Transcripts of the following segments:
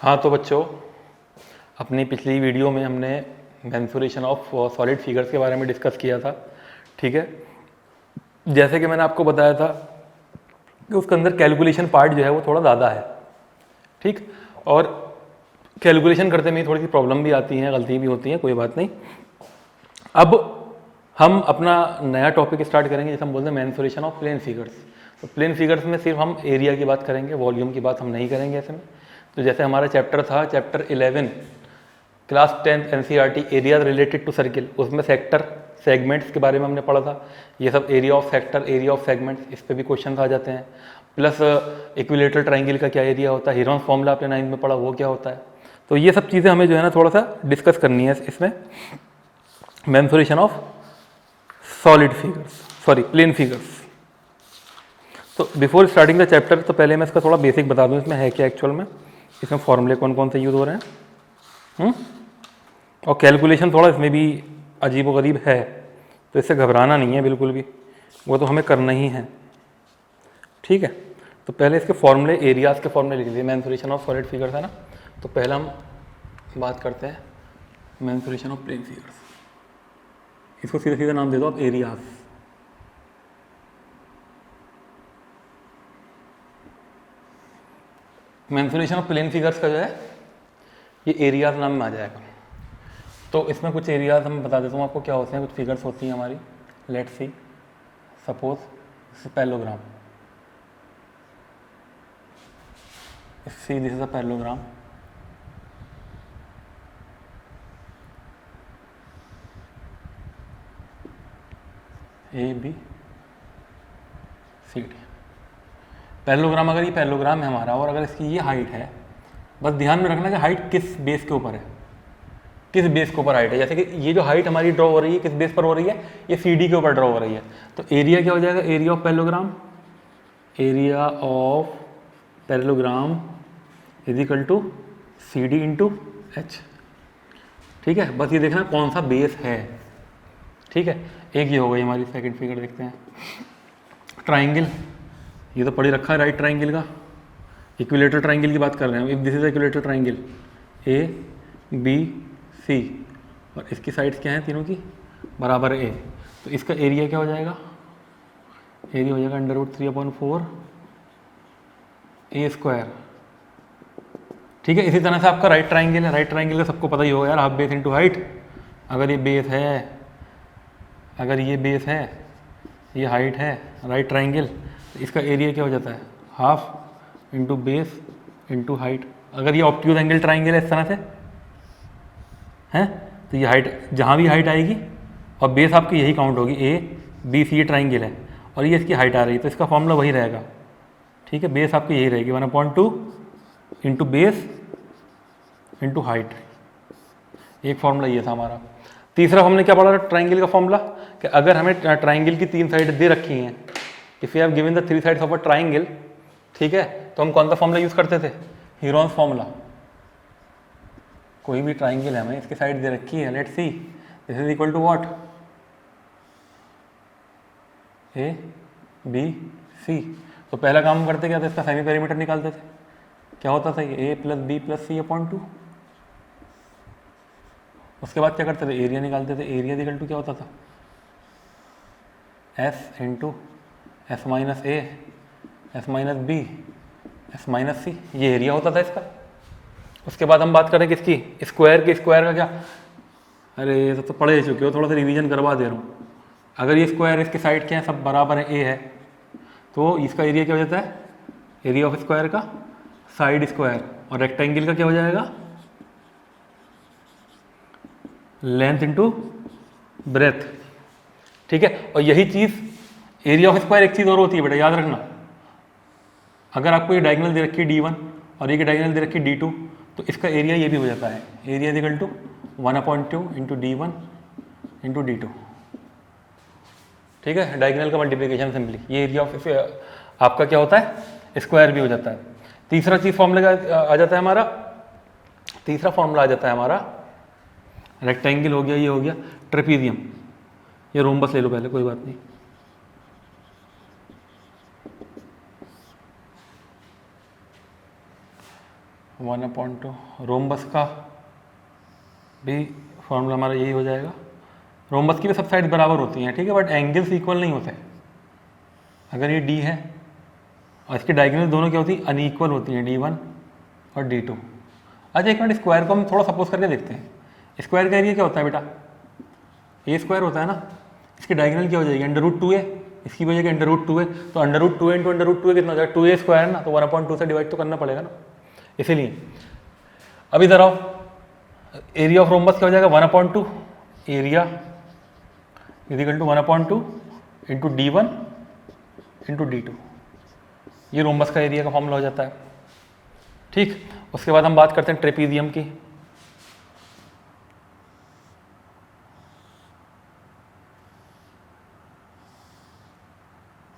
हाँ तो बच्चों, अपनी पिछली वीडियो में हमने मेंसुरेशन ऑफ सॉलिड फिगर्स के बारे में डिस्कस किया था। ठीक है, जैसे कि मैंने आपको बताया था कि उसके अंदर कैलकुलेशन पार्ट जो है वो थोड़ा ज़्यादा है। ठीक, और कैलकुलेशन करते में थोड़ी सी प्रॉब्लम भी आती है, गलती भी होती है, कोई बात नहीं। अब हम अपना नया टॉपिक स्टार्ट करेंगे जिसे हम बोलते हैं मेंसुरेशन ऑफ प्लेन फिगर्स। तो प्लेन फिगर्स में सिर्फ हम एरिया की बात करेंगे, वॉल्यूम की बात हम नहीं करेंगे ऐसे में। तो जैसे हमारा चैप्टर था, chapter 11 class 10th NCERT area related to circle, उसमें सेक्टर सेगमेंट्स के बारे में हमने पढ़ा था। ये सब area of sector, area of segments, इस पे भी क्वेश्चन आ जाते हैं। प्लस इक्विलेटरल ट्राइंगल का क्या एरिया होता है, हीरोन्स फॉर्मूला आपने 9th में पढ़ा, वो क्या होता है। तो ये सब चीज़ें हमें जो है ना थोड़ा सा डिस्कस करनी है इसमें, mensuration of solid figures, sorry plane figures. तो बिफोर स्टार्टिंग द चैप्टर, तो पहले मैं इसका थोड़ा बेसिक बता दूं इसमें है क्या एक्चुअल में, इसमें फॉर्मूले कौन कौन से यूज़ हो रहे हैं। और कैलकुलेशन थोड़ा इसमें भी अजीब व गरीब है, तो इससे घबराना नहीं है बिल्कुल भी, वो तो हमें करना ही है। ठीक है, तो पहले इसके फॉर्मूले, एरियाज़ के फॉर्मूले लिख लीजिए। मेंसुरेशन ऑफ सॉलिड फिगर्स है ना, तो पहले हम बात करते हैं मेंसुरेशन ऑफ प्लेन फिगर्स। इसको सीधा सीधा नाम दे दो आप, areas. Mensuration of plane figures का जो है ये एरियाज नाम में आ जाएगा। तो इसमें कुछ एरियाज हम बता देता हूँ आपको क्या होते हैं। कुछ फिगर्स होती हैं हमारी, let's see, suppose parallelogram, see this is a parallelogram. A B C D parallelogram. अगर ये पैरेललोग्राम है हमारा और अगर इसकी ये हाइट है, बस ध्यान में रखना कि हाइट किस बेस के ऊपर है, किस बेस के ऊपर हाइट है। जैसे कि ये जो हाइट हमारी ड्रॉ हो रही है किस बेस पर हो रही है, ये सी डी के ऊपर ड्रॉ हो रही है। तो एरिया क्या हो जाएगा, area of parallelogram, area of parallelogram is equal to C D into h. ठीक है, बस ये देखना कौन सा बेस है। ठीक है, एक ये हो गई हमारी। सेकंड फिगर देखते हैं, ट्राइंगल। ये तो पढ़ी रखा है राइट ट्राइंगल का। इक्विलेटरल ट्राइंगल की बात कर रहे हैं। If this is equilateral triangle A B C, और इसकी साइड्स क्या हैं तीनों की, बराबर ए, तो इसका एरिया क्या हो जाएगा, एरिया हो जाएगा √3/4 ए स्क्वायर। ठीक है, इसी तरह से आपका राइट ट्राइंगल है। राइट ट्राइंगल का सबको पता ही होगा यार, हाफ बेस इंटू हाइट। अगर ये बेस है, अगर ये बेस है, ये हाइट है, राइट ट्राइंगल, तो इसका एरिया क्या हो जाता है, half into base into height. अगर ये ऑब्ट्यूज एंगल ट्राइंगल है इस तरह से है, तो ये हाइट, जहाँ भी हाइट आएगी और बेस आपकी यही काउंट होगी, ए बी सी, ये ट्राइंगल है और ये इसकी हाइट आ रही है, तो इसका फॉर्मूला वही रहेगा। ठीक है, बेस आपकी यही रहेगी 1/2 इंटू बेस इंटू हाइट। एक फॉर्मूला ये था हमारा। तीसरा हमने क्या पढ़ा ट्राइंगल का फॉर्मूला, कि अगर हमें ट्राइंगल की 3 साइड दे रखी हैं, if you have given the 3 sides of a triangle, ठीक है, तो हम कौन सा फॉर्मूला यूज करते थे, हीरोन्स फॉर्मूला। कोई भी ट्राइंगल है, हमें इसकी साइड दे रखी है, let's see this is equal to what, A B C. तो पहला काम करते क्या था, इसका सेमी पेरीमीटर निकालते थे। क्या होता था, ए प्लस बी प्लस सी अपॉन 2। उसके बाद क्या करते थे, एरिया निकालते थे। एरिया इक्वल टू क्या होता था, s into s minus a, s minus b, s minus c, ये एरिया होता था इसका। उसके बाद हम बात करें किसकी, स्क्वायर की। स्क्वायर का क्या, अरे ये तो पढ़े चुके हो, थोड़ा सा रिवीजन करवा दे रहा हूँ। अगर ये स्क्वायर, इसकी साइड क्या है, सब बराबर है, ए है, तो इसका एरिया क्या हो जाता है, एरिया ऑफ स्क्वायर का साइड स्क्वायर। और रेक्टेंगल का क्या हो जाएगा, लेंथ इंटू ब्रेथ। ठीक है, और यही चीज़ एरिया ऑफ स्क्वायर, एक चीज़ और होती है बेटा, याद रखना। अगर आपको ये डायगोनल दे रखी है D1 और ये डायगोनल दे रखी है D2, तो इसका एरिया ये भी हो जाता है, area equal to 1/2 into D1 into D2। ठीक है, डायगोनल का मल्टीप्लिकेशन सिंपली, ये एरिया ऑफ आपका क्या होता है, स्क्वायर भी हो जाता है। तीसरा चीज़ फॉर्मूला आ जाता है हमारा, तीसरा फॉर्मूला आ जाता है हमारा, रेक्टेंगल हो गया, ये हो गया ट्रेपीजियम, ये रोम्बस ले लो पहले, कोई बात नहीं। 1/2 रोम्बस का भी फॉर्मूला हमारा यही हो जाएगा। रोम्बस की भी सब साइड बराबर होती हैं, ठीक है, बट एंगल्स इक्वल नहीं होते। अगर ये डी है और इसकी डायगोनल दोनों क्या होती है, अनइक्वल होती हैं, D1 और D2। अच्छा एक मिनट, स्क्वायर को हम थोड़ा सपोज करके देखते हैं। स्क्वायर का एरिया क्या होता है बेटा, ए स्क्वायर होता है ना, इसकी डायगोनल क्या हो जाएगी, √2a, इसकी वजह क्या √2a, तो √2a इंटू √2a कितना हो जाएगा, 2a स्क्वायर ना, तो 1/2 से डिवाइड तो करना पड़ेगा ना, इसीलिए। अब इधर आओ, एरिया ऑफ रोम्बस क्या हो जाएगा, 1/2 area equal to 1/2 into D1 into D2, ये रोम्बस का एरिया का फॉर्मूला हो जाता है। ठीक, उसके बाद हम बात करते हैं ट्रेपीजियम की।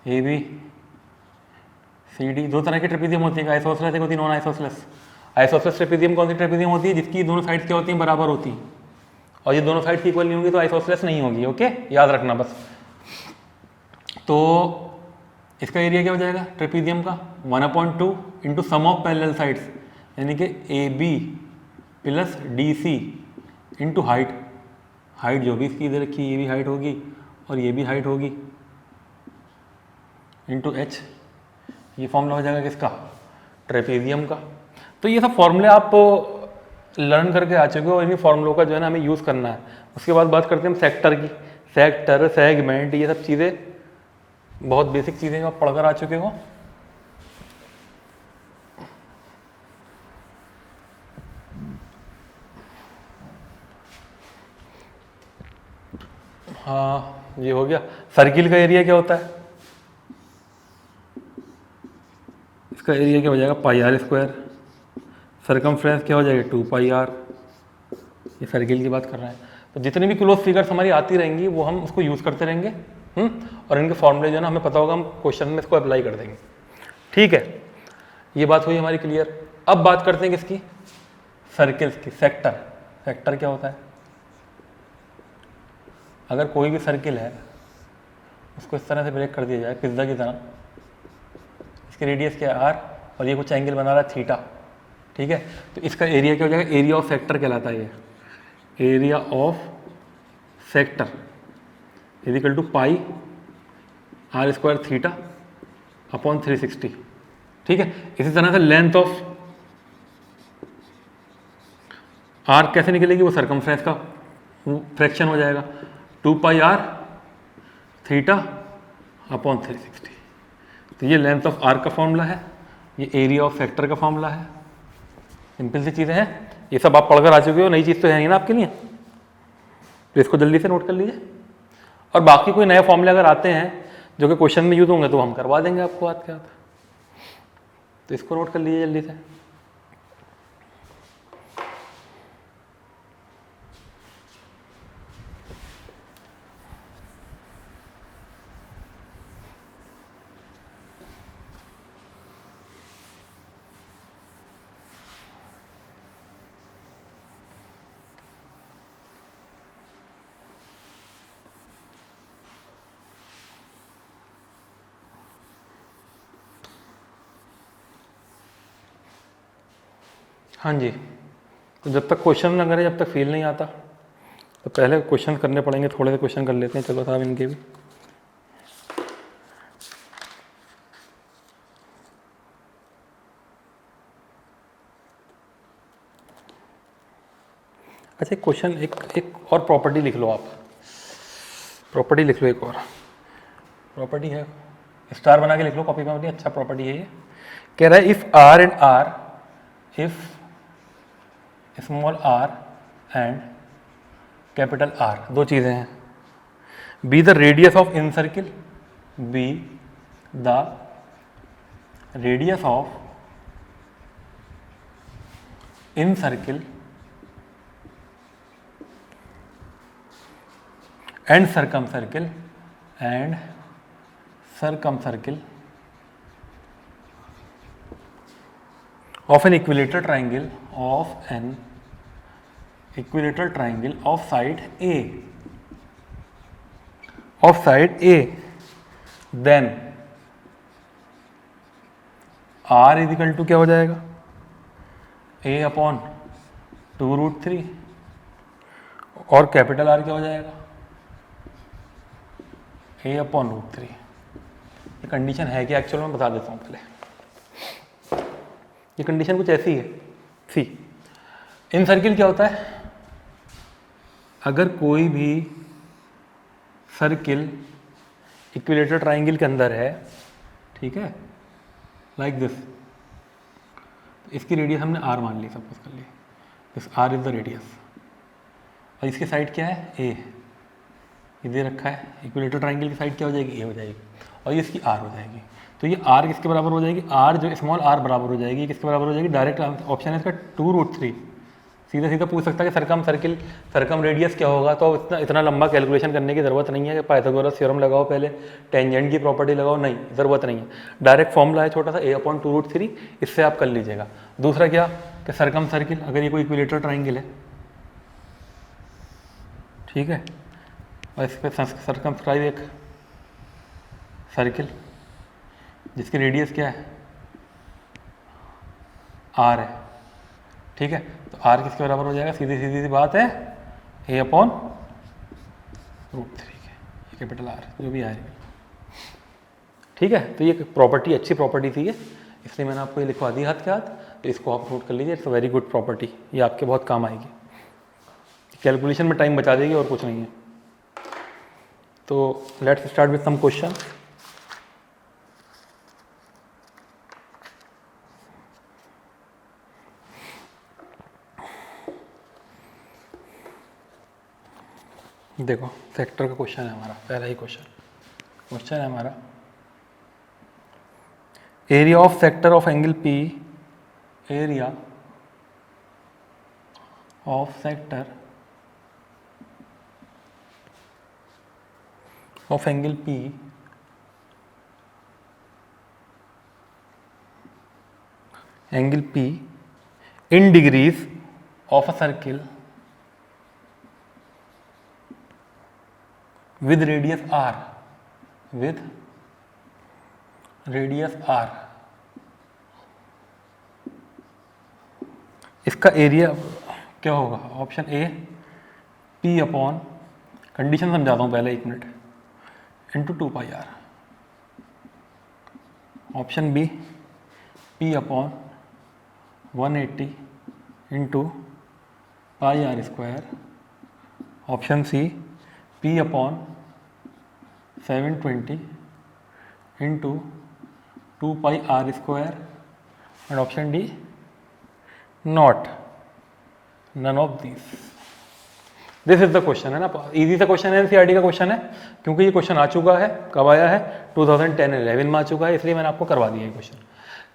ए बी सी डी, दो तरह की ट्रेपीजियम होती है, आइसोसेलेस एक होती है नॉन आइसोसेलेस। आइसोसेलेस ट्रेपीजियम कौन सी ट्रेपीजियम होती है, जिसकी दोनों साइड क्या होती हैं, बराबर होती हैं, और ये दोनों साइड इक्वल नहीं होंगी तो आइसोसेलेस नहीं होगी। ओके, याद रखना बस। तो इसका एरिया क्या हो जाएगा ट्रेपीजियम का, 1/2 into sum of parallel sides, यानी कि A B plus D C into height, height जो भी इसकी इधर रखी ये भी हाइट होगी और ये भी हाइट होगी, इंटू एच, ये फॉर्मूला हो जाएगा किसका, ट्रेपीजियम का। तो ये सब फॉर्मूले आप लर्न करके आ चुके हो और इन्हीं फॉर्मूलों का जो है ना हमें यूज़ करना है। उसके बाद बात करते हैं हम सेक्टर की। सेक्टर, सेगमेंट, ये सब चीज़ें बहुत बेसिक चीज़ें जो आप पढ़कर आ चुके हो। हाँ ये हो गया। सर्किल का एरिया क्या होता है, इसका एरिया क्या हो जाएगा πr², सरकमफ्रेंस क्या हो जाएगा 2πr, ये सर्किल की बात कर रहे हैं। तो जितनी भी क्लोज फिगर्स हमारी आती रहेंगी वो हम उसको यूज़ करते रहेंगे, और इनके फॉर्मूले जो है ना हमें पता होगा, हम क्वेश्चन में इसको अप्लाई कर देंगे। ठीक है, ये बात हुई हमारी क्लियर। अब बात करते हैं किसकी, सर्किल्स की। सेक्टर, सेक्टर क्या होता है, अगर कोई भी सर्किल है उसको इस तरह से ब्रेक कर दिया जाए पिज्ज़ा की तरह, इसकी रेडियस क्या है r और ये कुछ एंगल बना रहा है थीटा, ठीक है, तो इसका एरिया क्या हो जाएगा, एरिया ऑफ सेक्टर कहलाता है ये, area of sector is equal to πr² theta upon 360। ठीक है, इसी तरह से लेंथ ऑफ r कैसे निकलेगी, वो सरकमफ्रेंस का फ्रैक्शन हो जाएगा, 2πr थीटा अपॉन 360। तो ये लेंथ ऑफ आर्क का फॉर्मूला है, ये एरिया ऑफ सेक्टर का फॉर्मूला है। सिंपल सी चीज़ें हैं, ये सब आप पढ़कर आ चुके हो, नई चीज़ तो है नहीं ना आपके लिए, तो इसको जल्दी से नोट कर लीजिए। और बाकी कोई नए फॉर्मूले अगर आते हैं जो कि क्वेश्चन में यूज होंगे तो हम करवा देंगे आपको हाथ के हाथ, तो इसको नोट कर लीजिए जल्दी से। हाँ जी, तो जब तक क्वेश्चन ना करें, जब तक फील नहीं आता, तो पहले क्वेश्चन करने पड़ेंगे। थोड़े से क्वेश्चन कर लेते हैं, चलो साहब इनके भी। अच्छा एक क्वेश्चन, एक और प्रॉपर्टी लिख लो आप, प्रॉपर्टी लिख लो, एक और प्रॉपर्टी है, स्टार बना के लिख लो कॉपी में अपनी, अच्छा प्रॉपर्टी है ये। कह रहा है if r and r, if small r and capital R, दो चीज़ें हैं, be the radius of in circle, be the radius of in circle and circumcircle of an equilateral triangle of side A, then R is equal to क्या हो जाएगा, ए upon 2√3 और capital R क्या हो जाएगा, ए अपॉन √3। ये कंडीशन है कि एक्चुअल में बता देता हूँ पहले। ये कंडीशन कुछ ऐसी है, सी इन सर्किल क्या होता है, अगर कोई भी सर्किल इक्विलेटरल ट्राइंगल के अंदर है, ठीक है, लाइक दिस, इसकी रेडियस हमने आर मान ली, सपोज कर ली, this R is the radius, और इसकी साइड क्या है, ए, ये दे रखा है, इक्विलेटरल ट्राइंगल की साइड क्या हो जाएगी, ए हो जाएगी, और ये इसकी आर हो जाएगी। तो ये आर किसके बराबर हो जाएगी, आर जो स्मॉल आर बराबर हो जाएगी, किसके बराबर हो जाएगी, डायरेक्ट ऑप्शन है इसका 2√3। सीधा सीधा पूछ सकता है कि सरकम रेडियस क्या होगा, तो इतना लंबा कैलकुलेशन करने की ज़रूरत नहीं है कि पाइथागोरस थ्योरम लगाओ, पहले टेंजेंट की प्रॉपर्टी लगाओ, नहीं, ज़रूरत नहीं है। डायरेक्ट फॉर्मूला है छोटा सा, a अपॉन 2√3, इससे आप कर लीजिएगा। दूसरा क्या कि सरकम सर्किल, अगर ये कोई इक्विलेटरल ट्राइंगल है, ठीक है, और इस पर सर्कमस्क्राइब एक सर्किल जिसकी रेडियस क्या है, आर है, ठीक है, तो आर किसके बराबर हो जाएगा, सीधी सीधी सी बात है, ए अपॉन √3 के, कैपिटल आर जो भी आएगा, ठीक है। तो ये प्रॉपर्टी अच्छी प्रॉपर्टी थी ये, इसलिए मैंने आपको ये लिखवा दी हाथ के हाथ, तो इसको आप नोट कर लीजिए, it's a very good property, ये आपके बहुत काम आएगी, कैलकुलेशन में टाइम बचा देगी और कुछ नहीं है। तो let's start with some question. देखो सेक्टर का क्वेश्चन है हमारा, पहला ही क्वेश्चन है हमारा, area of sector of angle p, area of sector of angle p in degrees of a circle with radius r, इसका एरिया क्या होगा, option A P upon, condition समझाता हूँ पहले 1 minute, into 2πr, option B P upon 180 into πr², option C P upon 720 into 2πr², and option D not, none of this is the question, है ना, easy सा question है, NCERT का question है, क्योंकि ये क्वेश्चन आ चुका है, कब आया है, 2010-11 में आ चुका है, इसलिए मैंने आपको करवा दिया ये क्वेश्चन।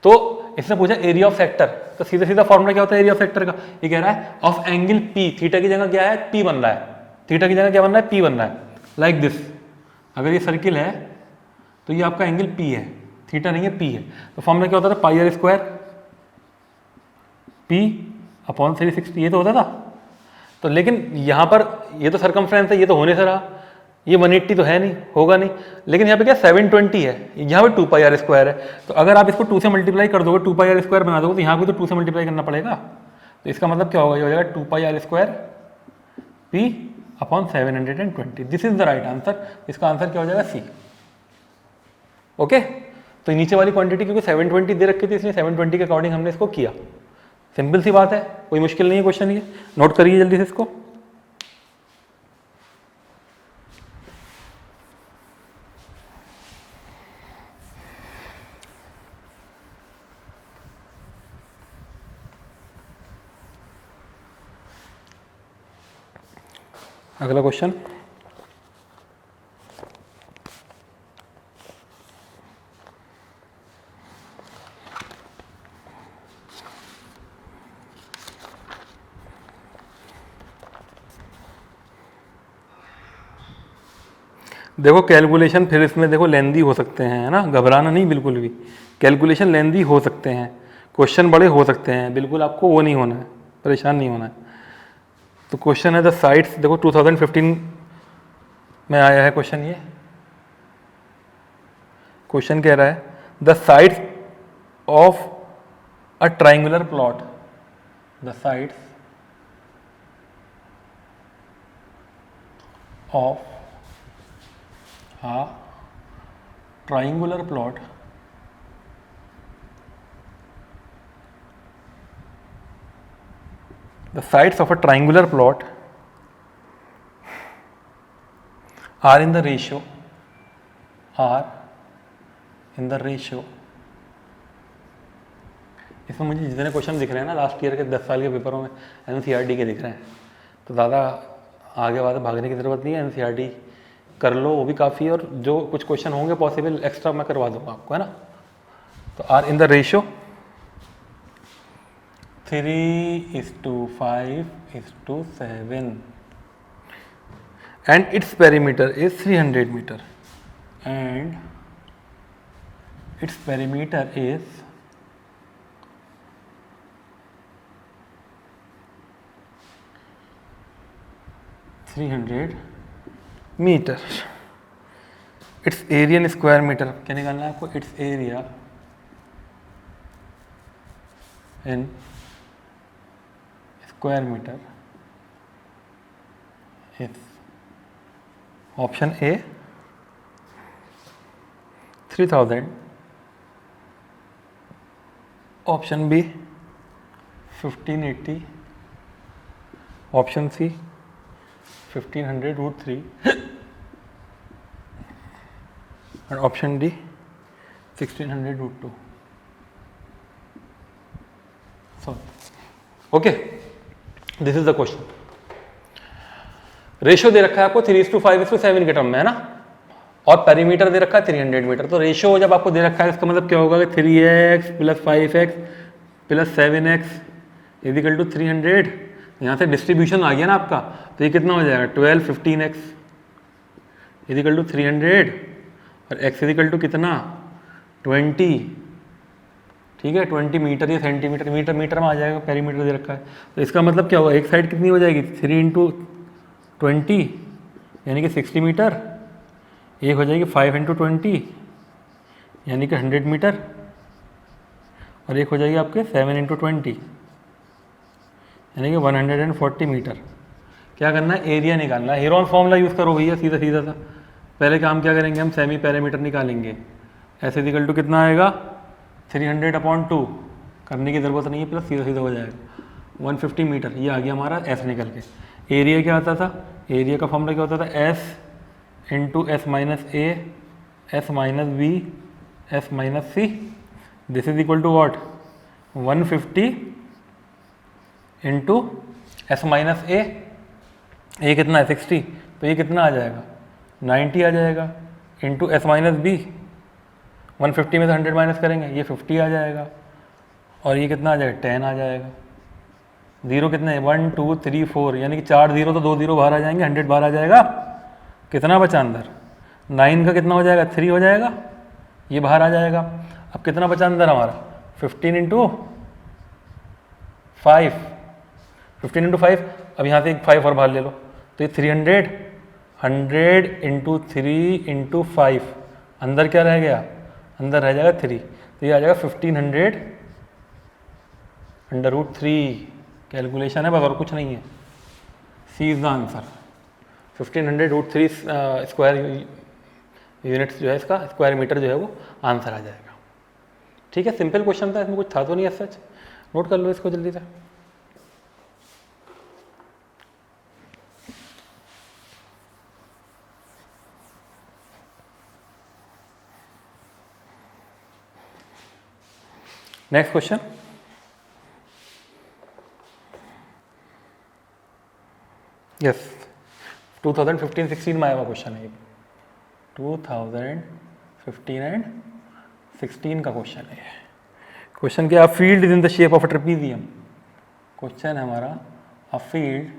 तो इसने पूछा एरिया ऑफ सेक्टर, तो सीधा सीधा फॉर्मूला क्या होता है एरिया ऑफ सेक्टर का, ये कह रहा है ऑफ एंगल पी, थीटा की जगह क्या है, पी बन रहा है, थीटा की जगह क्या बन रहा है, पी बन रहा है, लाइक दिस। अगर ये सर्किल है तो ये आपका एंगल पी है, थीटा नहीं है, पी है, तो फॉर्मूला क्या होता था, πr² पी अपॉन 360, ये तो होता था। तो लेकिन यहाँ पर ये तो सर्कमफ्रेंस है, ये तो होने से रहा, ये 180 तो है नहीं, होगा नहीं, लेकिन यहाँ पे क्या 720 है, यहाँ पे 2πr² है, तो अगर आप इसको 2 से मल्टीप्लाई कर दोगे, 2πr² बना दोगे, तो यहाँ भी तो 2 से मल्टीप्लाई करना पड़ेगा, तो इसका मतलब क्या होगा, ये हो जाएगा 2πr² P upon 720, this is the right answer, इसका आंसर क्या हो जाएगा, सी। ओके, तो नीचे वाली क्वांटिटी क्योंकि 720 दे रखी थी, इसलिए 720 के अकॉर्डिंग हमने इसको किया, सिंपल सी बात है, कोई मुश्किल नहीं है क्वेश्चन, ये नोट करिए जल्दी से इसको। अगला क्वेश्चन, देखो कैलकुलेशन फिर इसमें देखो लेंदी हो सकते हैं, है ना, घबराना नहीं बिल्कुल भी, कैलकुलेशन लेंदी हो सकते हैं, क्वेश्चन बड़े हो सकते हैं, बिल्कुल आपको वो नहीं होना है, परेशान नहीं होना है। तो क्वेश्चन है द साइड्स, देखो 2015 में आया है क्वेश्चन, ये क्वेश्चन कह रहा है the sides of a triangular plot, the sides of a triangular plot the sides of a triangular plot are in the ratio इसमें मुझे जितने क्वेश्चन दिख रहे हैं ना लास्ट ईयर के 10 साल के पेपरों में एनसीईआरटी के दिख रहे हैं, तो ज़्यादा आगे वाले भागने की ज़रूरत नहीं है, एनसीईआरटी कर लो वो भी काफ़ी है, और जो कुछ क्वेश्चन होंगे पॉसिबल एक्स्ट्रा मैं करवा दूंगा आपको, है ना। तो are in the ratio 3:5:7 and its perimeter is 300 meter and its perimeter is 300 metre. Its area in square metre क्या निकालना है आपको, its area in square metre is option A 3000, option B 1580, option C 1500√3 and option D 1600√2। So okay, this is the question। Ratio दे रखा है आपको 3:5:7 के term में, है ना, और पेरीमीटर दे रखा है 300 मीटर। तो रेशियो जब आपको दे रखा है इसका मतलब क्या होगा कि 3x + 5x + 7x = 300। यहाँ से डिस्ट्रीब्यूशन आ गया ना आपका, तो ये कितना हो जाएगा 12 15x = 300 और x = कितना 20, ठीक है 20 मीटर या सेंटीमीटर, मीटर में आ जाएगा, पेरीमीटर दे रखा है। तो इसका मतलब क्या होगा, एक साइड कितनी हो जाएगी 3 × 20 यानी कि 60 मीटर, एक हो जाएगी 5 × 20 यानी कि 100 मीटर, और एक हो जाएगी आपके 7 × 20 यानी कि 140 मीटर। क्या करना है, एरिया निकालना है। हेरोन फॉर्मूला यूज़ करो भैया, सीधा सीधा सा। पहले काम क्या करेंगे, हम सेमी पैरामीटर निकालेंगे। एस इक्वल टू कितना आएगा 300/2, करने की ज़रूरत नहीं है, प्लस सीधा सीधा हो जाएगा 150 मीटर। ये आ गया हमारा एस निकल के। एरिया क्या आता था, एरिया का फॉर्मूला क्या होता था, S × S - A S - B S - C, this is equal to what 150 × S - A, ये कितना है 60, तो ये कितना आ जाएगा 90 आ जाएगा, इंटू S - B 150 में से 100 माइनस करेंगे ये 50 आ जाएगा, और ये कितना आ जाएगा 10 आ जाएगा। जीरो कितने 1 2 3 4 यानी कि 4 जीरो तो 2 जीरो बाहर आ जाएंगे, 100 बाहर आ जाएगा। कितना बचा अंदर 9 का कितना हो जाएगा 3 हो जाएगा, ये बाहर आ जाएगा। अब कितना बचा अंदर हमारा 15 × 5 15 × 5। अब यहाँ से एक 5 और बाहर ले लो, तो ये 300 100 × 3 × 5, अंदर क्या रह गया, अंदर रह जाएगा 3, तो ये आ जाएगा 1500/3। कैलकुलेशन है बस, और कुछ नहीं है। C is the answer. 1500√3 square units जो है इसका, स्क्वायर मीटर जो है वो आंसर आ जाएगा। ठीक है, सिंपल क्वेश्चन था, इसमें कुछ था तो नहीं सच। नोट कर लो इसको जल्दी से। नेक्स्ट क्वेश्चन, यस 2015-16 में आया हुआ क्वेश्चन है, 2015 एंड 16 का क्वेश्चन है। क्वेश्चन क्या, field is in the shape of a trapezium. Question है हमारा, a field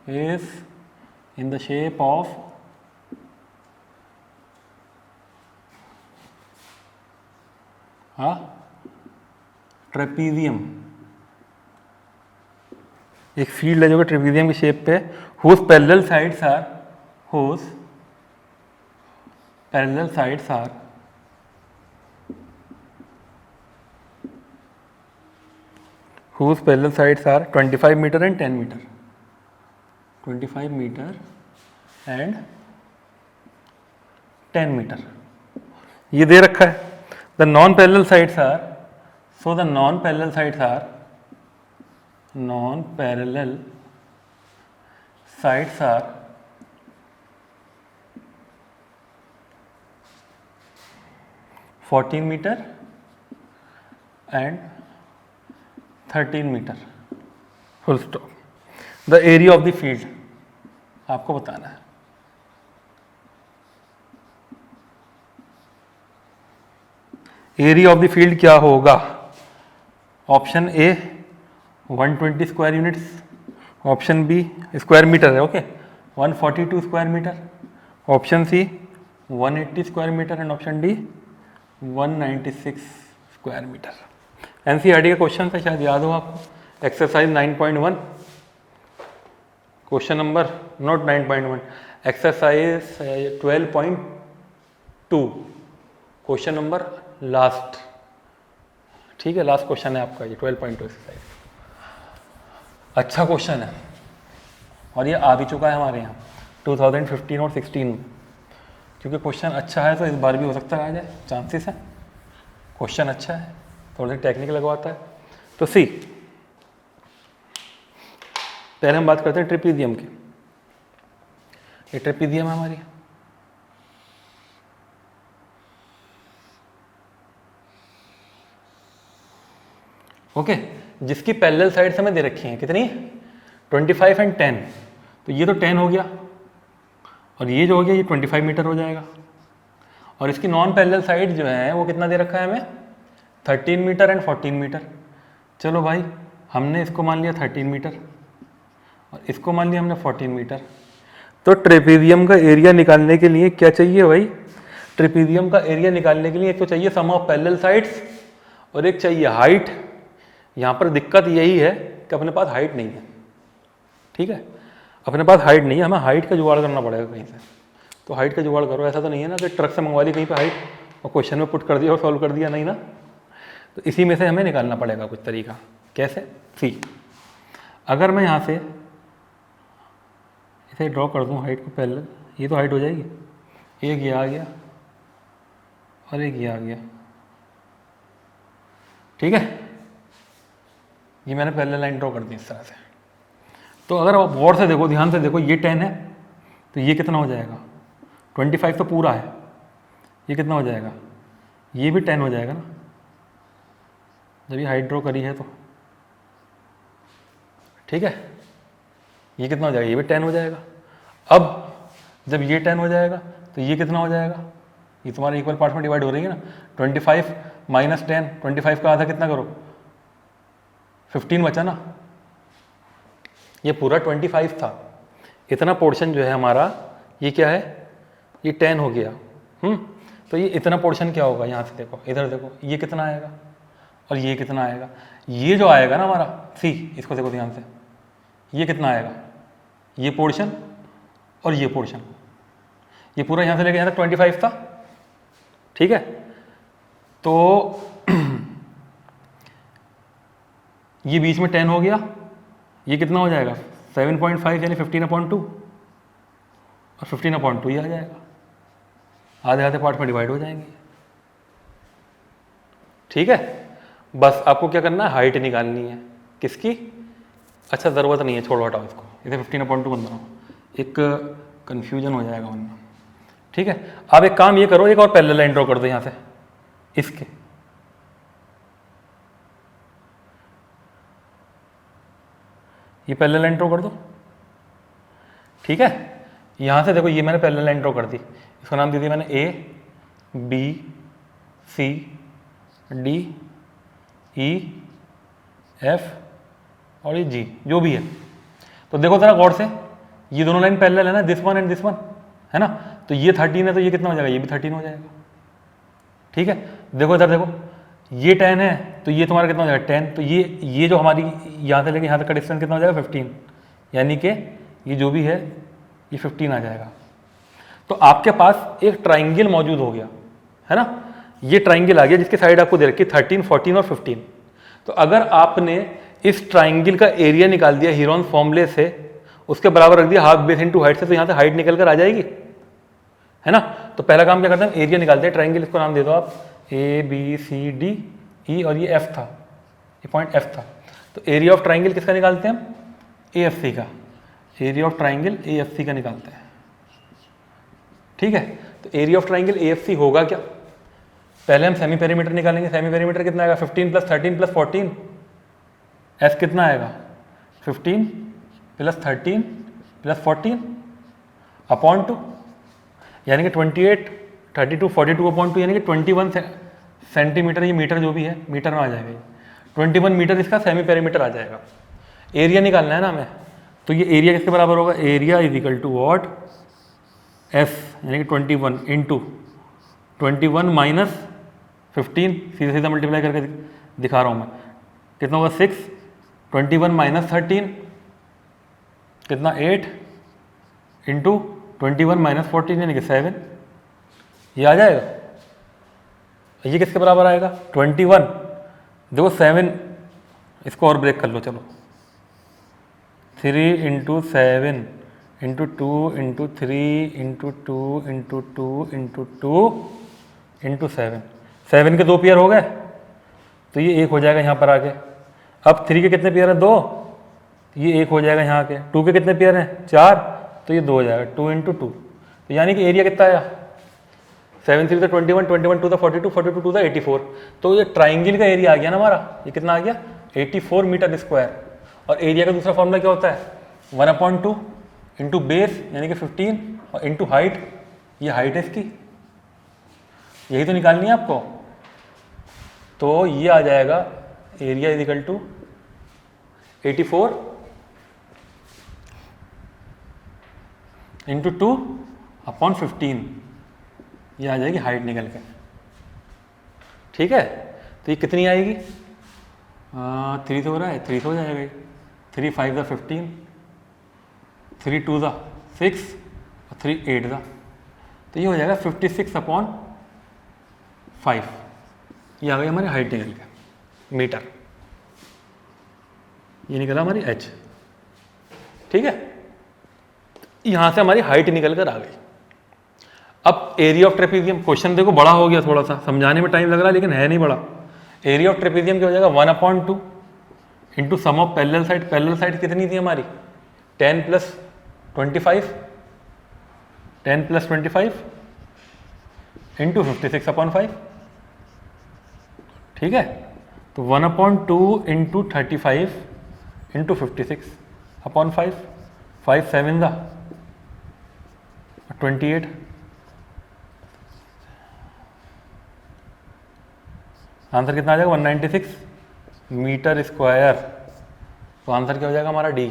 is in the shape of trapezium. एक फील्ड है जो कि ट्रेपीजियम की शेप पे, whose parallel sides are whose parallel sides are 25 metre and 10 metre, 25 metre and 10 metre ये दे रखा है। The non parallel sides are, so the non parallel sides are, non parallel sides are 14 metre and 13 metre, full stop. The area of the field आपको बताना है। Area of the field क्या होगा? Option A 120 square units, option B square metre है, okay 142 square metre, option C 180 square metre and option D 196 square metre. NCERT का question था, शायद याद हो आपको, exercise 9.1, question number not 9.1, exercise 12.2, question number last, ठीक है, लास्ट क्वेश्चन है आपका ये 12.2 एक्सरसाइज। अच्छा क्वेश्चन है और ये आ भी चुका है हमारे यहाँ 2015 और 16 में, क्योंकि क्वेश्चन अच्छा है तो इस बार भी हो सकता है आ जाए, चांसेस है। क्वेश्चन अच्छा है, थोड़ी सी टेक्निक लगवाता है। तो सी, पहले हम बात करते हैं ट्रेपीजियम की। ये ट्रेपीजियम है हमारी, ओके, जिसकी पैरेलल साइड्स हमें दे रखी हैं कितनी, 25 एंड 10। तो ये तो 10 हो गया और ये जो हो गया ये 25 मीटर हो जाएगा। और इसकी नॉन पैरेलल साइड जो है वो कितना दे रखा है हमें, 13 मीटर एंड 14 मीटर। चलो भाई, हमने इसको मान लिया 13 मीटर और इसको मान लिया हमने 14 मीटर। तो ट्रेपीजियम का एरिया निकालने के लिए क्या चाहिए भाई? ट्रेपीजियम का एरिया निकालने के लिए एक तो चाहिए सम ऑफ पैरेलल साइड्स और एक चाहिए हाइट। यहाँ पर दिक्कत यही है कि अपने पास हाइट नहीं है, ठीक है, अपने पास हाइट नहीं है, हमें हाइट का जुगाड़ करना पड़ेगा कहीं से। तो हाइट का जुगाड़ करो, ऐसा तो नहीं है ना कि ट्रक से मंगवा ली कहीं पे हाइट और क्वेश्चन में पुट कर दिया और सॉल्व कर दिया, नहीं ना। तो इसी में से हमें निकालना पड़ेगा कुछ तरीका। कैसे? सी, अगर मैं यहाँ से इसे ड्रॉ कर दूँ हाइट को पैरेलल, ये तो हाइट हो जाएगी, एक ये आ गया और एक ये आ गया, ठीक है, ये मैंने पैरेलल लाइन ड्रॉ कर दी इस तरह से। तो अगर आप गौर से देखो, ध्यान से देखो, ये 10 है तो ये कितना हो जाएगा, 25 तो पूरा है, ये कितना हो जाएगा, ये भी 10 हो जाएगा ना, जब ये हाइट ड्रॉ करी है तो, ठीक है, ये कितना हो जाएगा, ये भी 10 हो जाएगा। अब जब ये 10 हो जाएगा तो ये कितना हो जाएगा, ये तुम्हारे इक्वल पार्ट में डिवाइड हो रही है ना, 25 माइनस 10, 25 का आधा कितना करो, 15 बचा ना, ये पूरा 25 था, इतना पोर्शन जो है हमारा ये क्या है, ये 10 हो गया। तो ये इतना पोर्शन क्या होगा, यहाँ से देखो, इधर देखो, ये कितना आएगा और ये कितना आएगा, ये जो आएगा ना हमारा, सी इसको देखो ध्यान से, ये कितना आएगा, ये पोर्शन और ये पोर्शन, ये पूरा यहाँ से लेके यहाँ तक 25 था, ठीक है। तो ये बीच में 10 हो गया, ये कितना हो जाएगा 7.5 यानी 15/2 और 15/2 ये आ जाएगा, आधे आधे पार्ट में डिवाइड हो जाएंगे, ठीक है। बस आपको क्या करना है, हाइट निकालनी है, किसकी, अच्छा ज़रूरत नहीं है, छोड़ो हटाओ इसको, इसे 15/2 बन बनाओ, एक कन्फ्यूजन हो जाएगा वरना, ठीक है। अब एक काम ये करो, एक और पैरेलल लाइन ड्रॉ कर दो यहाँ से, इसके ये पैरेलल लाइन ड्रॉ कर दो, ठीक है। यहाँ से देखो, ये मैंने पैरेलल लाइन ड्रॉ कर दी, इसका नाम दे दिया मैंने A B C D E F और ये जी, जो भी है। तो देखो जरा गौर से, ये दोनों लाइन पैरेलल है ना, this one and this one, है ना, तो ये 13 है तो ये कितना हो जाएगा, ये भी 13 हो जाएगा, ठीक है। देखो इधर देखो, ये 10 है तो ये तुम्हारा कितना हो जाएगा 10, तो ये जो हमारी यहाँ से लेके यहाँ तक का डिस्टेंस कितना हो जाएगा 15, यानी कि ये जो भी है ये 15 आ जाएगा। तो आपके पास एक ट्राइंगल मौजूद हो गया, है ना, ये ट्राइंगल आ गया जिसकी साइड आपको दे रखी 13, 14 और 15। तो अगर आपने इस ट्राइंगल का एरिया निकाल दिया हीरोन फॉर्मूले से, उसके बराबर रख दिया हाफ बेस इंटू हाइट से, तो यहाँ से हाइट निकल कर आ जाएगी, है ना। तो पहला काम क्या करते हैं, एरिया निकालते हैं ट्राइंगल, इसको नाम दे दो आप ए बी सी डी ई, और ये एफ था, ये पॉइंट एफ था। तो एरिया ऑफ ट्राइंगल किसका निकालते हैं हम, ए एफ सी का, area of triangle A F C का निकालते हैं, ठीक है। तो area of triangle A F C होगा क्या, पहले हम सेमी पेरीमीटर निकालेंगे। सेमी पेरीमीटर कितना आएगा, 15 + 13 + 14, एस कितना आएगा 15 + 13 + 14 अपॉन 2, यानी कि 28 32 42 अपॉन 2, यानी कि 21 सेंटीमीटर, ये मीटर जो भी है मीटर में आ जाएगा, 21 मीटर इसका सेमी पेरीमीटर आ जाएगा। एरिया निकालना है ना हमें, तो ये एरिया किसके बराबर होगा, area is equal to what, F यानी कि 21 इंटू 21 माइनस 15, सीधा सीधा मल्टीप्लाई करके दिखा रहा हूँ मैं, कितना होगा 6, 21 माइनस 13 कितना 8 इंटू 21 माइनस 14 यानी कि 7, ये आ जाएगा। ये किसके बराबर आएगा 21, देखो 7, इसको और ब्रेक कर लो, चलो 3 into 7 into 2 into 3 into 2 into 2 into 2 into 7, 7 के 2 पेयर हो गए, तो ये 1 हो जाएगा यहाँ पर आके। अब 3 के कितने पेयर हैं 2, ये 1 हो जाएगा यहाँ के। 2 के कितने पेयर हैं 4, तो ये 2 हो जाएगा, 2 इंटू 2, तो यानी कि एरिया कितना आया 7 3 21 21 2 42 42 2 84, तो ये ट्राइंगल का एरिया आ गया ना हमारा, ये कितना आ गया 84 मीटर स्क्वायर। और एरिया का दूसरा फॉर्मूला क्या होता है 1/2 इंटू बेस यानी कि 15 और इंटू हाइट, ये हाइट है इसकी, यही तो निकालनी है आपको। तो ये आ जाएगा area is equal to 84 into 2 upon 15, ये आ जाएगी हाइट निकल के, ठीक है। तो ये कितनी आएगी 3 से हो रहा है, 3 से हो जाएगा ये, 3 5 15, 3 2 6 और 3 8, तो ये हो जाएगा 56/5, ये आ गई हमारी हाइट निकल के मीटर, ये निकला हमारी h, ठीक है। यहां से हमारी हाइट निकल कर आ गई। अब एरिया ऑफ ट्रेपीजियम, क्वेश्चन देखो बड़ा हो गया, थोड़ा सा समझाने में टाइम लग रहा है लेकिन है नहीं बड़ा। एरिया ऑफ ट्रेपीजियम क्या हो जाएगा 1/2 into sum of parallel side, parallel side कितनी थी हमारी 10 + 25, 10 + 25 इंटू 56/5, ठीक है। तो 1/2 इंटू 35 इंटू 56/5, 5 7 28, आंसर कितना आ जाएगा 196 मीटर स्क्वायर। तो आंसर क्या हो जाएगा हमारा डी।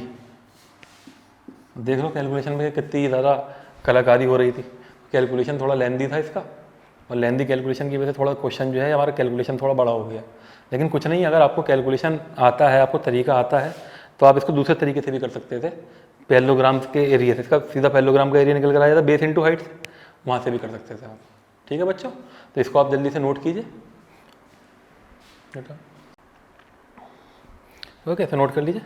देख लो कैलकुलेशन में कितनी ज़्यादा कलाकारी हो रही थी, कैलकुलेशन थोड़ा लेंदी था इसका, और लेंदी कैलकुलेशन की वजह से थोड़ा क्वेश्चन जो है हमारा कैलकुलेशन थोड़ा बड़ा हो गया। लेकिन कुछ नहीं, अगर आपको कैलकुलेशन आता है, आपको तरीका आता है, तो आप इसको दूसरे तरीके से भी कर सकते थे। पैरेललोग्राम के एरिया से इसका सीधा पैरेललोग्राम का एरिया निकल कर आ जाता, बेस इंटू हाइट से, वहाँ से भी कर सकते थे आप, ठीक है बच्चों। तो इसको आप जल्दी से नोट कीजिए, ओके, तो नोट कर लीजिए।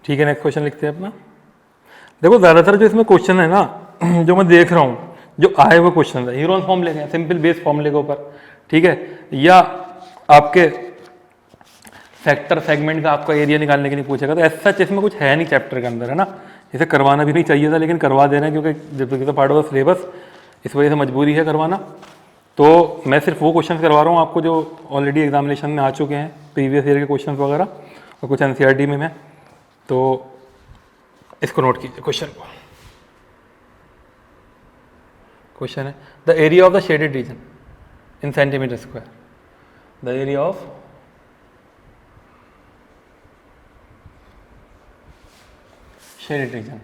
ठीक है, नेक्स्ट क्वेश्चन लिखते हैं अपना। देखो ज़्यादातर जो इसमें क्वेश्चन है ना, जो मैं देख रहा हूँ जो आए हुए क्वेश्चन है हीरोन फॉर्मूले के, सिंपल बेस फॉर्मूले के ऊपर, ठीक है, या आपके फैक्टर सेगमेंट का आपका एरिया निकालने के लिए पूछेगा। तो ऐसा सच इसमें कुछ है नहीं चैप्टर के अंदर, है ना। इसे करवाना भी नहीं चाहिए था, लेकिन करवा दे रहे हैं क्योंकि जब पार्ट ऑफ द सिलेबस, इस वजह से मजबूरी है करवाना। तो मैं सिर्फ वो क्वेश्चन करवा रहा हूँ आपको जो ऑलरेडी एग्जामिनेशन में आ चुके हैं, प्रीवियस ईयर के क्वेश्चन वगैरह और कुछ एनसीईआरटी में मैं, तो इसको नोट कीजिए क्वेश्चन को। क्वेश्चन है the area of the shaded reason in centimetre square, the area of shaded reason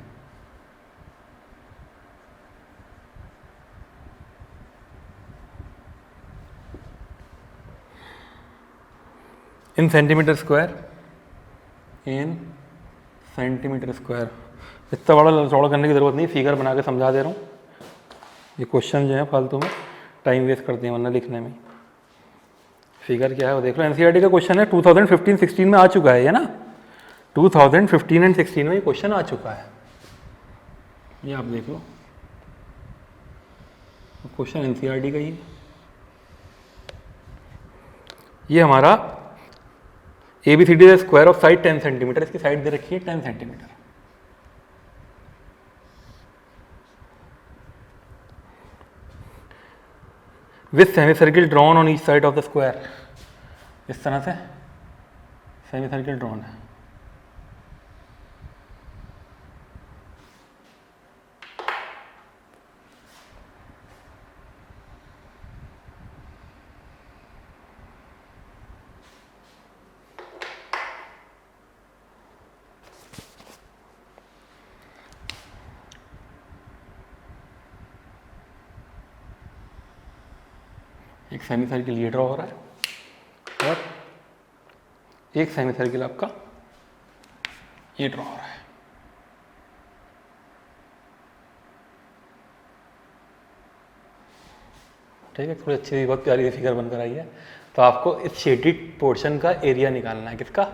in centimetre square, in centimetre square. इतना बड़ा चौड़ा करने की ज़रूरत नहीं, फिगर बना के समझा दे रहा हूँ। ये क्वेश्चन जो है फालतू में टाइम वेस्ट करते हैं वरना लिखने में। फिगर क्या है वो देख लो, एनसीईआरटी का क्वेश्चन है, 2015-16 में आ चुका है, ये ना 2015 एंड 16 में ये क्वेश्चन आ चुका है, ये आप देख लो, क्वेश्चन एनसीईआरटी का ही। ये हमारा ABCD square of side 10 centimetre, इसकी साइड दे रखी है 10 centimetre. With semi circle drawn on each side of the square, इस तरह से सेमी सर्किल ड्रॉन है। एक सेमी सर्किल ये ड्रॉ हो रहा है और एक सेमी सर्किल आपका ये ड्रॉ हो रहा है। ठीक है, थोड़ी अच्छी बहुत प्यारी फिगर बनकर आई है। तो आपको इस शेडेड पोर्शन का एरिया निकालना है। किसका?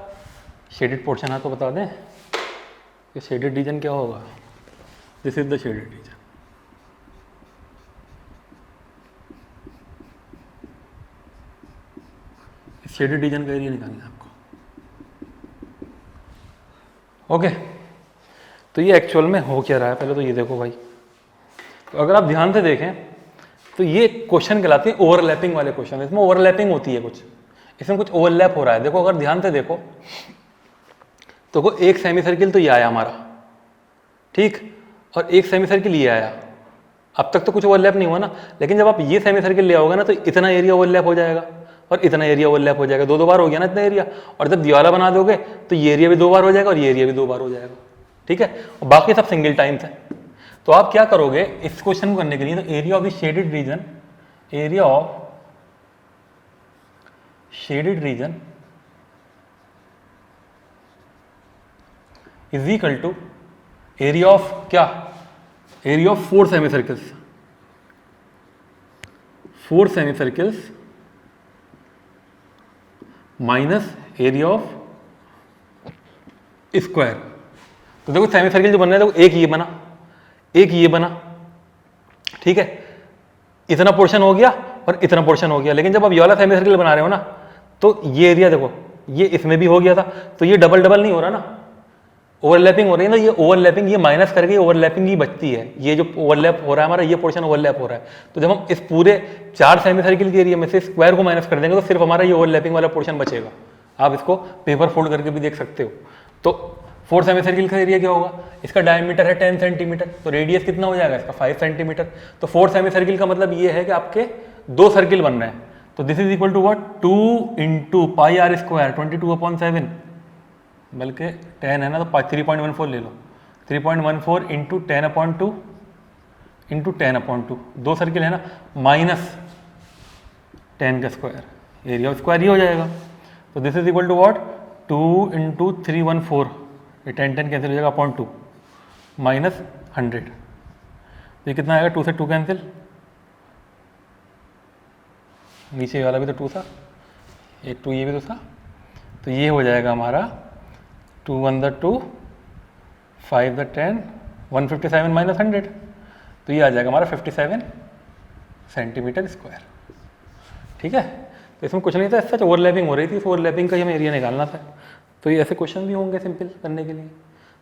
शेडेड पोर्शन है तो बता दें कि शेडेड रीजन क्या होगा। This is the shaded reason. Shaded region का एरिया निकालना है आपको। ओके, तो ये एक्चुअल में हो क्या रहा है पहले तो ये देखो भाई। तो अगर आप ध्यान से देखें तो ये क्वेश्चन कहलाते हैं ओवरलैपिंग वाले क्वेश्चन। इसमें ओवरलैपिंग होती है, कुछ इसमें कुछ ओवरलैप हो रहा है। देखो अगर ध्यान से देखो तो एक सेमी सर्किल तो ये आया हमारा, ठीक, और एक सेमी सर्किल ये आया। अब तक तो कुछ ओवरलैप नहीं हुआ ना, लेकिन जब आप ये सेमी सर्किल ले आओगे ना तो इतना एरिया ओवरलैप हो जाएगा और इतना एरिया ओवरलैप हो जाएगा। दो बार हो गया ना इतना एरिया। और जब दिवाला बना दोगे तो ये एरिया भी 2 बार हो जाएगा और ये एरिया भी 2 बार हो जाएगा। ठीक है, और बाकी सब सिंगल टाइम्स है। तो आप क्या करोगे इस क्वेश्चन को करने के लिए, तो area of the shaded region, area of shaded region is equal to area of क्या, area of 4 semi circles, 4 semi circles minus area of square. तो देखो सेमी सर्किल जो बन रहा है, देखो एक ये बना, एक ये बना, ठीक है, इतना पोर्शन हो गया और इतना पोर्शन हो गया। लेकिन जब आप ये वाला सेमी सर्किल बना रहे हो ना तो ये एरिया देखो, ये इसमें भी हो गया था, तो ये डबल डबल नहीं हो रहा ना, ओवरलैपिंग हो रही है ना। ये ओवरलैपिंग ये माइनस करके ओवरलैपिंग ही बचती है। ये जो ओवरलैप हो रहा है हमारा, ये पोर्शन ओवरलैप हो रहा है। तो जब हम इस पूरे 4 सेमी सर्किल के एरिया में से स्क्वायर को माइनस कर देंगे तो सिर्फ हमारा ये ओवरलैपिंग वाला पोर्शन बचेगा। आप इसको पेपर फोल्ड करके भी देख सकते हो। तो 4 सेमी सर्किल का एरिया क्या होगा, इसका डायमीटर है 10 सेंटीमीटर, तो रेडियस कितना हो जाएगा इसका 5 सेंटीमीटर। तो 4 सेमी सर्किल का मतलब ये है कि आपके 2 सर्किल बन रहे हैं। तो this is equal to what, 2 into pi r square 22/7, बल्कि 10 है ना तो 3.14 ले लो, 3.14 इंटू 10/2 इंटू 10/2, 2 सर्किल है ना, माइनस 10 का स्क्वायर, एरिया ऑफ स्क्वायर ही हो जाएगा। तो this is equal to what, 2 into 314, ये 10 कैंसिल हो जाएगा .2 माइनस 100। तो ये कितना आएगा, 2 से 2 कैंसिल, नीचे वाला भी तो 2 था, एक 2 ये भी तो था, तो ये हो जाएगा हमारा 2 1 द 2 5 द 10 157 माइनस 100, तो ये आ जाएगा हमारा 57 सेंटीमीटर स्क्वायर। ठीक है, तो इसमें कुछ नहीं था, सच ओवरलैपिंग हो रही थी, इस ओवरलैपिंग का ही हमें एरिया निकालना था। तो ये ऐसे क्वेश्चन भी होंगे सिंपल करने के लिए।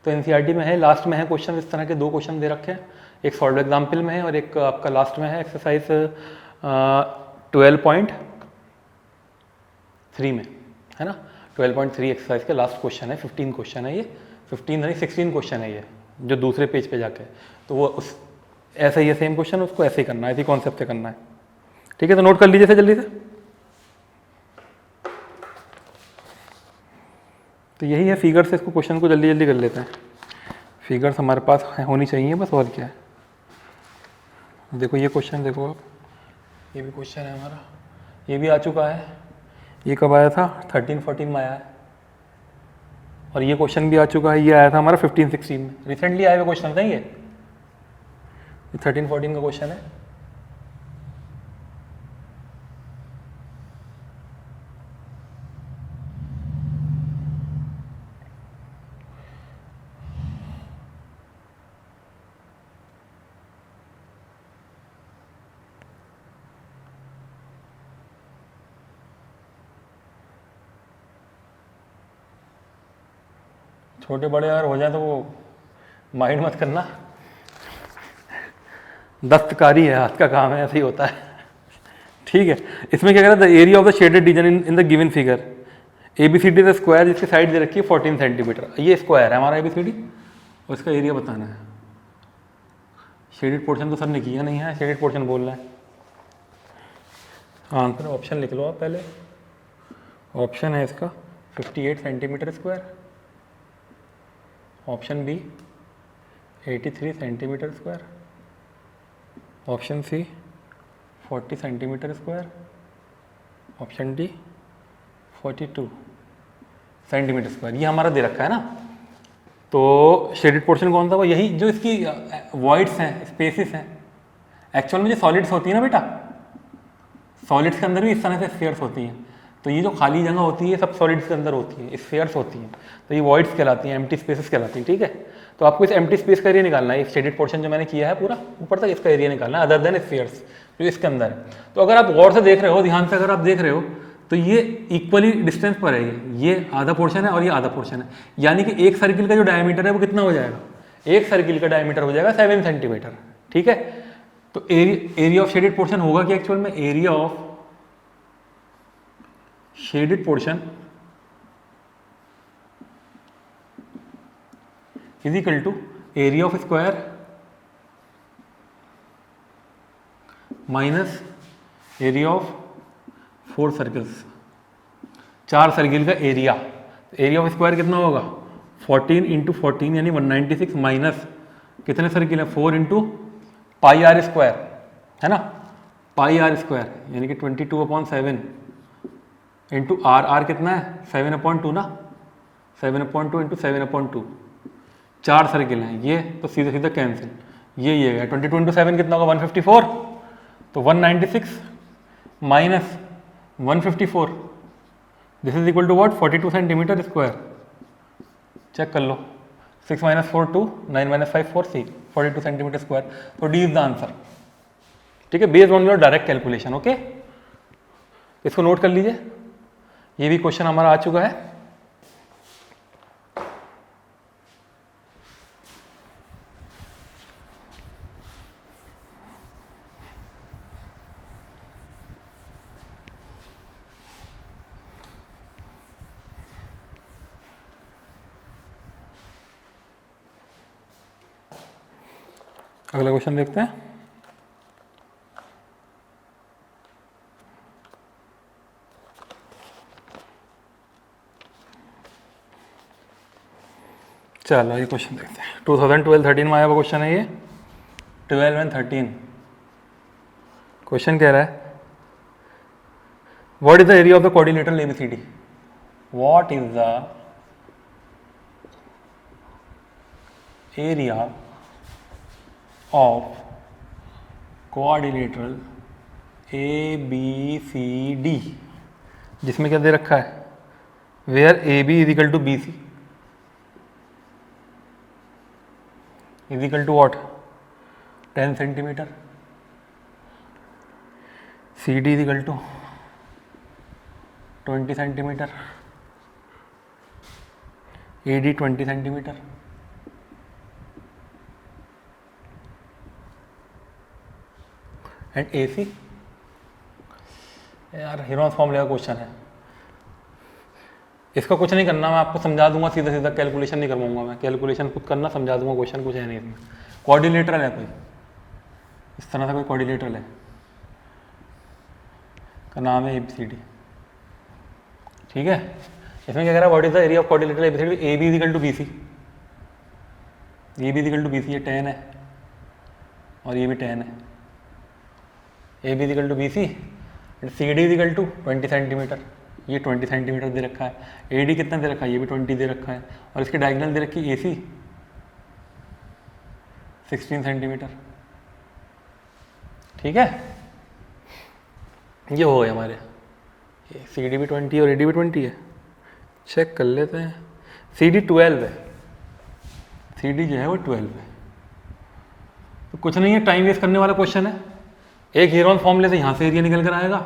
तो एनसीईआरटी में है, लास्ट में है क्वेश्चन इस तरह के, 2 क्वेश्चन दे रखे हैं, एक सॉल्व एग्जाम्पल में है और एक आपका लास्ट में है एक्सरसाइज 12.3 में, है ना। 12.3 एक्सरसाइज का लास्ट क्वेश्चन है, 15 क्वेश्चन है ये, 15 नहीं 16 क्वेश्चन है ये, जो दूसरे पेज पे जाके, तो वो उस ऐसा ही है सेम क्वेश्चन, उसको ऐसे ही करना है, इसी कॉन्सेप्ट से करना है, ठीक है। तो नोट कर लीजिए जल्दी से। तो यही है फिगर से, इसको क्वेश्चन को जल्दी जल्दी कर लेते हैं। फिगर्स हमारे पास होनी चाहिए बस, और क्या है। देखो ये क्वेश्चन देखो आप, ये भी क्वेश्चन है हमारा, ये भी आ चुका है। ये कब आया था? 13-14 में आया है। और ये क्वेश्चन भी आ चुका है, ये आया था हमारा 15-16 में, रिसेंटली आए हुए क्वेश्चन था ये 13-14 का क्वेश्चन है। छोटे बड़े अगर हो जाए तो वो माइंड मत करना, दस्तकारी है, हाथ का काम है, ऐसे ही होता है, ठीक है। इसमें क्या कह रहा था, area of the shaded reason in the given figure, ABCD the square जिसकी साइड दे रखी है 14 सेंटीमीटर, ये स्क्वायर है हमारा ABCD, और इसका एरिया बताना है। शेडेड पोर्शन तो सर ने किया नहीं है, शेडेड पोर्शन बोलना है। आंसर ऑप्शन लिख लो आप पहले, ऑप्शन है इसका 58 centimetre square, option B 83 centimetre square, option C 40 centimetre square, option D 42 centimetre square, ये हमारा दे रखा है ना। तो शेडेड पोर्शन कौन सा? वो यही जो इसकी वॉइड्स हैं, स्पेसिस हैं। एक्चुअल में जो सॉलिड्स होती है ना बेटा, सॉलिड्स के अंदर भी इस तरह से स्फीयर्स होती हैं, तो ये जो खाली जगह होती है सब सॉलिड्स के अंदर होती है, स्फीयर्स होती हैं, तो ये वॉइड्स कहलाती हैं, एम्प्टी स्पेसेस कहलाती हैं, ठीक है। तो आपको इस एम्प्टी स्पेस का एरिया निकालना है, शेडेड पोर्शन जो मैंने किया है पूरा ऊपर तक, इसका एरिया निकालना है, अदर देन स्फीयर्स जो इसके अंदर है। तो अगर आप गौर से देख रहे हो, ध्यान से अगर आप देख रहे हो, तो ये इक्वली डिस्टेंस पर है, ये आधा पोर्शन है और ये आधा पोर्शन है, यानी कि एक सर्किल का जो डायमीटर है वो कितना हो जाएगा? एक सर्किल का डायमीटर हो जाएगा 7 सेंटीमीटर, ठीक है। तो एरिया ऑफ शेडेड पोर्शन होगा कि एक्चुअल में area of shaded portion is equal to area of square minus area of 4 circles, 4 circle का एरिया। एरिया ऑफ स्क्वायर कितना होगा? 14 इंटू 14 यानी 196 माइनस कितने सर्किल है? 4 इंटू पाई आर स्क्वायर, है ना, पाई आर स्क्वायर यानी कि 22/7 इंटू आर, आर कितना है? 7/2 ना, 7/2 इंटू 7/2, 4 सर्किल हैं ये, तो सीधा सीधा कैंसिल, ये गया 22 इंटू 7 कितना होगा? 154, तो 196 माइनस 154 this is equal to what? 42 centimetre square. Check कर लो, 6 - 4 2, 9 - 5 4 6, 42 सेंटीमीटर स्क्वायर। तो डी इज द आंसर, ठीक है, based on your direct calculation. Okay, इसको नोट कर लीजिए, ये भी क्वेश्चन हमारा आ चुका है। अगला क्वेश्चन देखते हैं। चलो ये क्वेश्चन देखते हैं, 2012-13 में आया हुआ क्वेश्चन है ये, 12 एंड 13। क्वेश्चन कह रहा है what is the area of the coordinator ABCD? What is the area of coordinator ABCD, जिसमें क्या दे रखा है? Where AB is equal to BC is equal to what? 10 centimetre, CD is equal to 20 centimetre, AD 20 centimetre, and AC यार Heron's फॉर्मूले का question है, इसका कुछ नहीं करना, मैं आपको समझा दूंगा सीधा सीधा, कैलकुलेशन नहीं करवाऊंगा मैं, कैलकुलेशन खुद करना, समझा दूंगा, क्वेश्चन कुछ है नहीं इसमें। कोऑर्डिनेटर है कोई, इस तरह से कोई कोऑर्डिनेटर है, का नाम है ABCD, ठीक है। इसमें क्या कह रहा है, what is the area of coordinator ABCD, AB equal to BC, AB equal to BC, ये 10 है और ये भी 10 है, AB equal to BC, CD equal to 20 centimetre, ये 20 सेंटीमीटर दे रखा है, AD कितना दे रखा है, ये भी 20 दे रखा है, और इसकी डायगोनल दे रखी है AC 16 सेंटीमीटर, ठीक है। ये हो गए हमारे, CD भी 20 है और AD भी 20 है, चेक कर लेते हैं। CD 12 है, CD जो है वो 12 है, तो कुछ नहीं है, टाइम वेस्ट करने वाला क्वेश्चन है। एक हेरोन्स फॉर्मूले से यहाँ से एरिया निकल कर आएगा,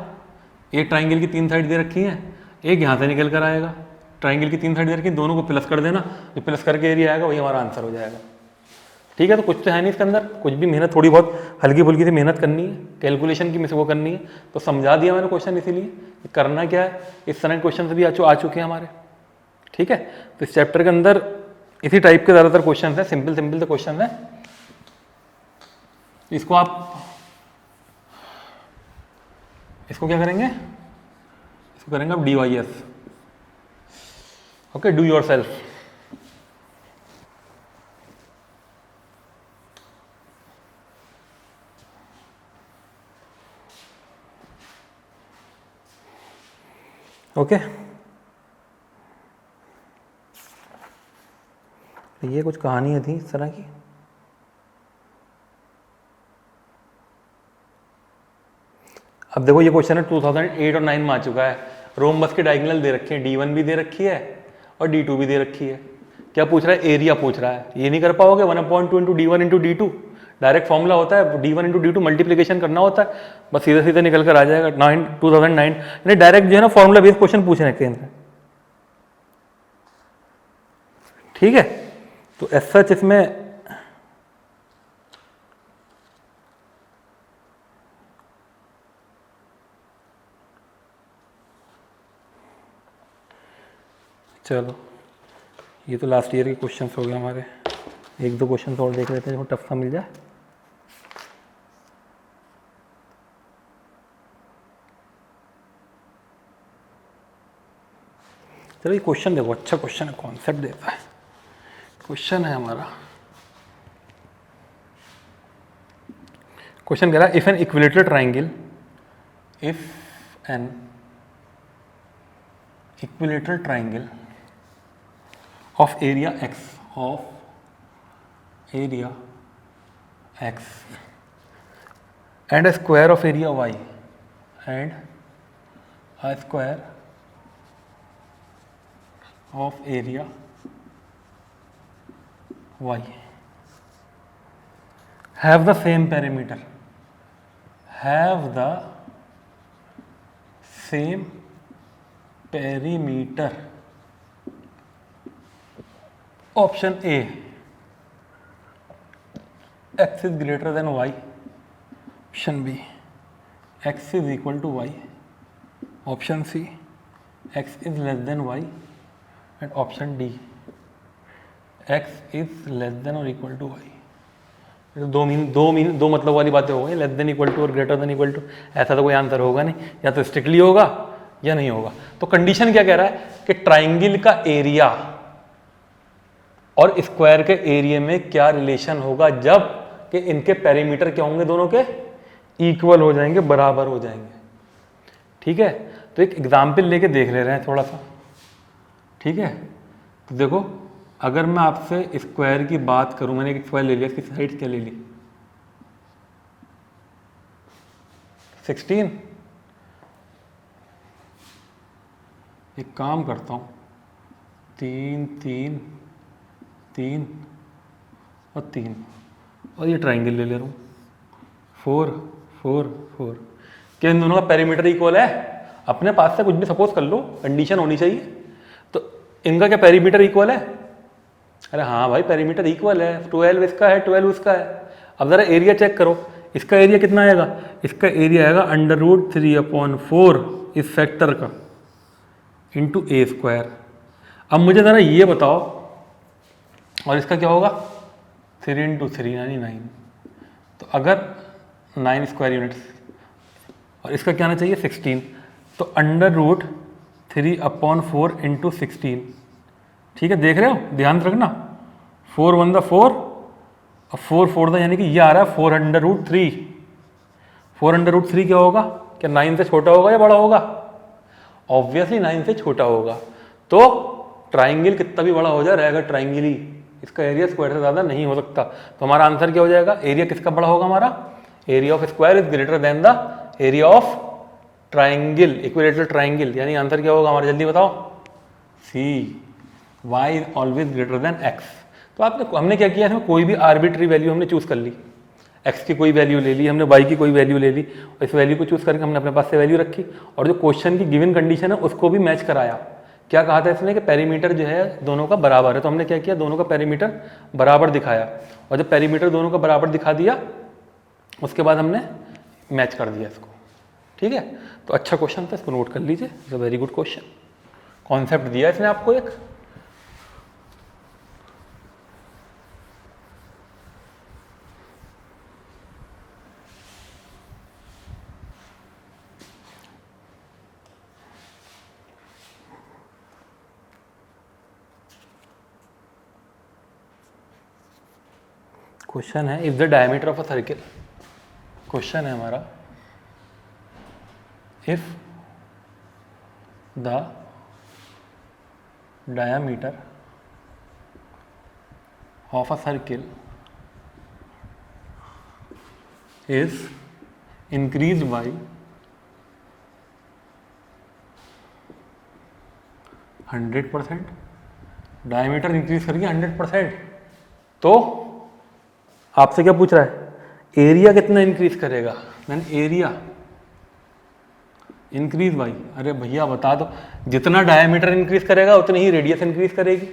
एक ट्राइंगल की 3 साइड दे रखी है, एक यहाँ से निकल कर आएगा, ट्राइंगल की 3 साइड दे रखी है, दोनों को प्लस कर देना, जो प्लस करके एरिया आएगा वही हमारा आंसर हो जाएगा, ठीक है। तो कुछ तो है नहीं इसके अंदर, कुछ भी मेहनत थोड़ी बहुत हल्की फुल्की से मेहनत करनी है, कैलकुलेशन की वो करनी है, तो समझा दिया मैंने क्वेश्चन, इसीलिए करना क्या है, इस तरह के क्वेश्चन भी आ चुके हैं हमारे, ठीक है। तो इस चैप्टर के अंदर इसी टाइप के ज़्यादातर क्वेश्चन है, सिंपल सिंपल से क्वेश्चन है। इसको आप इसको क्या करेंगे, इसको करेंगे आप DYS, okay, do your self. Okay, ये कुछ कहानियाँ थी इस तरह की। अब देखो ये क्वेश्चन है 2008 और 9 में आ चुका है, रोम्बस की डायगोनल दे रखी है, D1 भी दे रखी है और D2 भी दे रखी है। क्या पूछ रहा है, एरिया पूछ रहा है, ये नहीं कर पाओगे, 1/2 into D1 into D2, direct formula होता है, D1 इंटू D2 मल्टीप्लीकेशन करना होता है, बस सीधे सीधे निकल कर आ जाएगा। 2009 यानी डायरेक्ट जो है ना फॉर्मूला बेस्ड क्वेश्चन पूछ रहे हैं केंद्र, ठीक है। तो एज सच इसमें चलो, ये तो लास्ट ईयर के क्वेश्चंस हो गए हमारे, एक दो क्वेश्चंस और देख लेते हैं जो टफ सा मिल जाए। चलो ये क्वेश्चन देखो, अच्छा क्वेश्चन है, कॉन्सेप्ट देता है। क्वेश्चन है हमारा, क्वेश्चन कह रहा है if an equilateral triangle, if an equilateral triangle of area x and a square of area y and a square of area y have the same perimeter, have the same perimeter. Option A x is greater than y, option B x is equal to y, option C x is less than y and option D x is less than और equal to y। दो मतलब वाली बातें हो गई, less than equal to और greater than equal to, ऐसा तो कोई आंसर होगा नहीं, या तो स्ट्रिक्टली होगा या नहीं होगा। तो कंडीशन क्या कह रहा है कि ट्राइंगल का एरिया और स्क्वायर के एरिया में क्या रिलेशन होगा जब कि इनके पेरीमीटर क्या होंगे, दोनों के इक्वल हो जाएंगे, बराबर हो जाएंगे, ठीक है। तो एक एग्जाम्पल लेके देख ले रहे हैं थोड़ा सा, ठीक है। तो देखो अगर मैं आपसे स्क्वायर की बात करूं, मैंने एक स्क्वायर ले लिया, इसकी साइड क्या ले ली 16, एक काम करता हूं 3 3 3 और 3 और ये ट्राइंगल ले ले रहा हूँ 4 4 4। क्या इन दोनों का पेरीमीटर इक्वल है? अपने पास से कुछ भी सपोज कर लो, कंडीशन होनी चाहिए। तो इनका क्या पेरीमीटर इक्वल है? अरे हाँ भाई पेरीमीटर इक्वल है, 12 इसका है 12 उसका है। अब जरा एरिया चेक करो, इसका एरिया कितना आएगा, इसका एरिया आएगा √3/4 इस फैक्टर का इंटू a²। अब मुझे ज़रा ये बताओ, और इसका क्या होगा 3 × 3 यानी 9, तो अगर 9 स्क्वायर यूनिट्स, और इसका क्या आना चाहिए 16, तो √3/4 इंटू 16, ठीक है, देख रहे हो, ध्यान रखना, 4 1 4 और 4 4 यानी कि ये आ रहा है 4√3। 4√3 क्या होगा, क्या 9 से छोटा होगा या बड़ा होगा, ऑब्वियसली 9 से छोटा होगा। तो ट्राइंगल कितना भी बड़ा हो जाए रहेगा ट्राइंगल ही, इसका एरिया स्क्वायर से ज़्यादा नहीं हो सकता। तो हमारा आंसर क्या हो जाएगा, एरिया किसका बड़ा होगा, हमारा area of square is greater then the area of triangle, equilateral triangle, यानी आंसर क्या होगा हमारा, जल्दी बताओ, सी, y is always greater than x। तो हमने क्या किया, इसमें कोई भी आर्बिट्री वैल्यू हमने चूज कर ली, x की कोई वैल्यू ले ली हमने, y की कोई वैल्यू ले ली, और इस वैल्यू को चूज करके हमने अपने पास से वैल्यू रखी, और जो क्वेश्चन की गिवन कंडीशन है उसको भी मैच कराया। क्या कहा था इसने कि पेरीमीटर जो है दोनों का बराबर है, तो हमने क्या किया, दोनों का पेरीमीटर बराबर दिखाया, और जब पेरीमीटर दोनों का बराबर दिखा दिया उसके बाद हमने मैच कर दिया इसको, ठीक है। तो अच्छा क्वेश्चन था, इसको नोट कर लीजिए, it's a very good question. Concept दिया इसने आपको एक, क्वेश्चन है, if the diameter of a circle, question है हमारा, if the diameter of a circle is increase by 100%, diameter increase करिए 100%, तो आपसे क्या पूछ रहा है, एरिया कितना इंक्रीज करेगा, देन एरिया इंक्रीज बाई, अरे भैया बता दो, जितना डायमीटर इंक्रीज करेगा उतनी ही रेडियस इंक्रीज करेगी,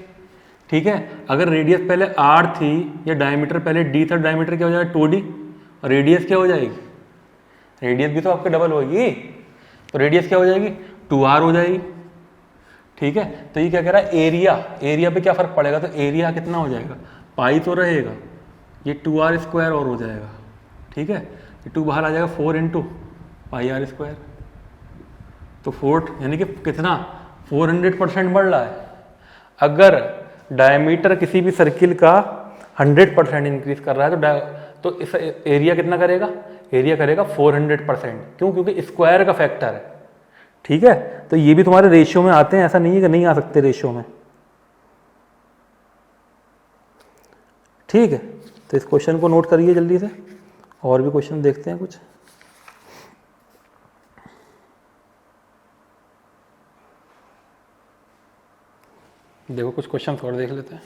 ठीक है। अगर रेडियस पहले r थी या डायमीटर पहले d था, डायमीटर क्या हो जाएगा 2d, और रेडियस क्या हो जाएगी, रेडियस भी तो आपके डबल होगी, तो रेडियस क्या हो जाएगी 2r हो जाएगी, ठीक है। तो ये क्या कह रहा है, एरिया, एरिया पे क्या फर्क पड़ेगा, तो एरिया कितना हो जाएगा, पाई तो रहेगा, ये 2r² और हो जाएगा, ठीक है, ये 2 बाहर आ जाएगा, 4 × πr², तो 4 यानी कि कितना 400% बढ़ रहा है। अगर डायमीटर किसी भी सर्किल का 100% इंक्रीज कर रहा है तो इस एरिया कितना करेगा, एरिया करेगा 400%, क्यों, क्योंकि स्क्वायर का फैक्टर है, ठीक है। तो ये भी तुम्हारे रेशियो में आते हैं, ऐसा नहीं है कि नहीं आ सकते रेशियो में, ठीक है। तो इस क्वेश्चन को नोट करिए जल्दी से, और भी क्वेश्चन देखते हैं कुछ। देखो कुछ क्वेश्चन और देख लेते हैं।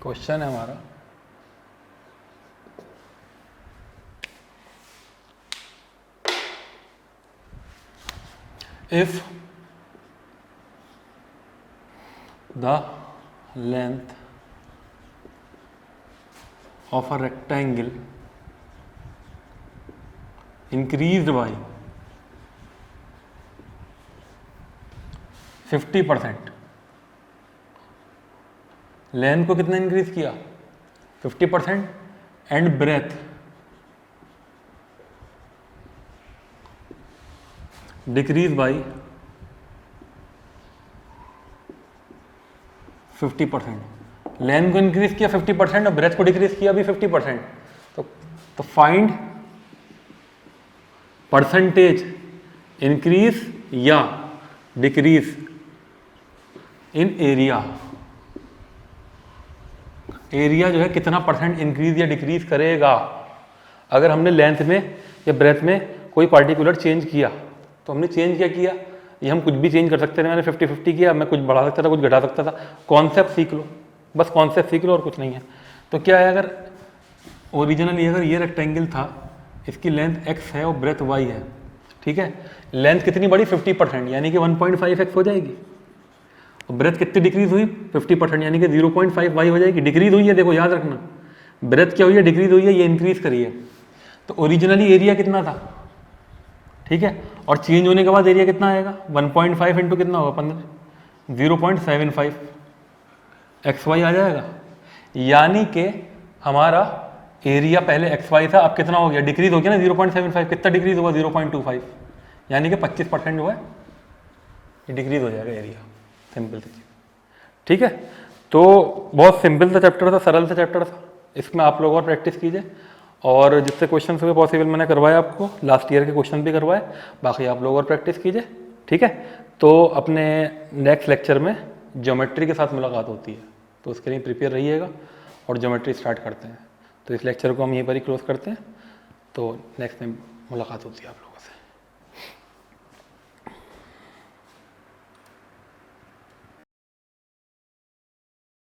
क्वेश्चन है हमारा, if the length of a rectangle increased by 50%, length को कितना इंक्रीज किया 50%, and breadth decrease by 50%, length को इंक्रीज किया 50% और ब्रेथ को डिक्रीज किया भी 50%, तो फाइंड परसेंटेज इंक्रीज या डिक्रीज इन एरिया, एरिया जो है कितना परसेंट इंक्रीज या डिक्रीज करेगा अगर हमने लेंथ में या ब्रेथ में कोई पार्टिकुलर चेंज किया। तो हमने चेंज क्या किया, ये हम कुछ भी चेंज कर सकते थे, मैंने 50-50 किया, मैं कुछ बढ़ा सकता था कुछ घटा सकता था, कॉन्सेप्ट सीख लो, बस कॉन्सेप्ट सीख लो और कुछ नहीं है। तो क्या है, अगर ओरिजिनली अगर ये रेक्टेंगल था इसकी लेंथ x है और ब्रेथ y है, ठीक है। लेंथ कितनी बढ़ी 50%, यानी कि 1.5x हो जाएगी, और ब्रेथ कितनी डिक्रीज हुई 50%, यानी कि 0.5y हो जाएगी। डिक्रीज हुई है, देखो याद रखना, ब्रेथ क्या हुई है, डिक्रीज हुई है, ये इंक्रीज करी है। तो ओरिजिनली एरिया कितना था, ठीक है, और चेंज होने के बाद एरिया कितना आएगा, 1.5 इंटू कितना होगा 15, 0.75 एक्स वाई आ जाएगा। यानी कि हमारा एरिया पहले एक्स वाई था, अब कितना हो गया, डिक्रीज हो गया ना 0.75, कितना डिक्रीज होगा 0.25, यानी कि 25% जो है ये डिक्रीज हो जाएगा एरिया। सिंपल सी चीज़, ठीक है। तो बहुत सिंपल सा चैप्टर था, सरल सा चैप्टर था, इसमें आप लोग और प्रैक्टिस कीजिए, और जिससे क्वेश्चन हुए पॉसिबल मैंने करवाया आपको, लास्ट ईयर के क्वेश्चन भी करवाए, बाकी आप लोग और प्रैक्टिस कीजिए, ठीक है। तो अपने नेक्स्ट लेक्चर में ज्योमेट्री के साथ मुलाकात होती है, तो उसके लिए प्रिपेयर रहिएगा, और ज्योमेट्री स्टार्ट करते हैं। तो इस लेक्चर को हम यहीं पर ही क्लोज करते हैं, तो नेक्स्ट में मुलाकात होती है आप लोगों से।